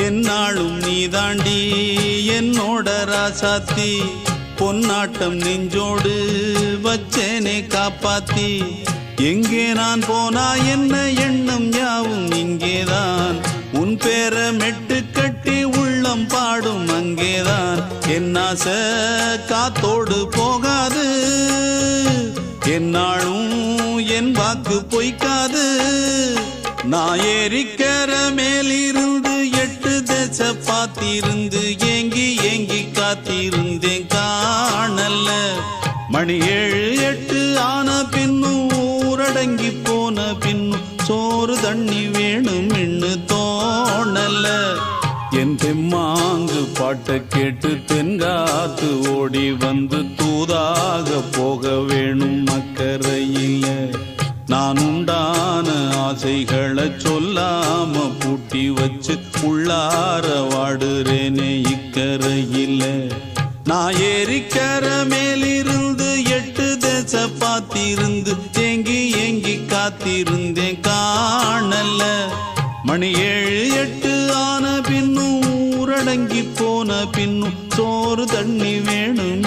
என்னாலும் நீதாண்டி என்னோட ராசாத்தி பொன்னாட்டம் நெஞ்சோடு வச்சேனே காப்பாத்தி எங்கே நான் போனா என்ன எண்ணம் யாவும் இங்கேதான் உன் பேர மெட்டு கட்டி உள்ளம் பாடும் அங்கேதான் என் ஆசை காத்தோடு போகாது என்னாலும் என் வாக்கு பொய்க்காது நான் ஏறிக்கர மேலிருந்து 8 தேச பார்த்திருந்து ஏங்கி ஏங்கி காத்திருந்தேன் காணல்ல மணி 7 8 ஆன பின்னும் ஊரடங்கி போன பின்னும் சோறு தண்ணி வேணும் இன்னு தோணல என் தெம்மாங்கு பாட்டை கேட்டு தென்காத்து ஓடி வந்து தூதாக போக வேணும் அக்கறையில நான் உண்டான ஆசைகளை சொல்லாம பூட்டி வச்சு உள்ளார வாடுறேனே இக்கரையில நான் ஏறிக்கர மேலிருந்து 8 தேச பார்த்திருந்து ஏங்கி ஏங்கி காத்திருந்தேன் காணல மணி 7 8 ஆன பின்னும் ஊரடங்கி போன பின்னும் சோறு தண்ணி வேணும்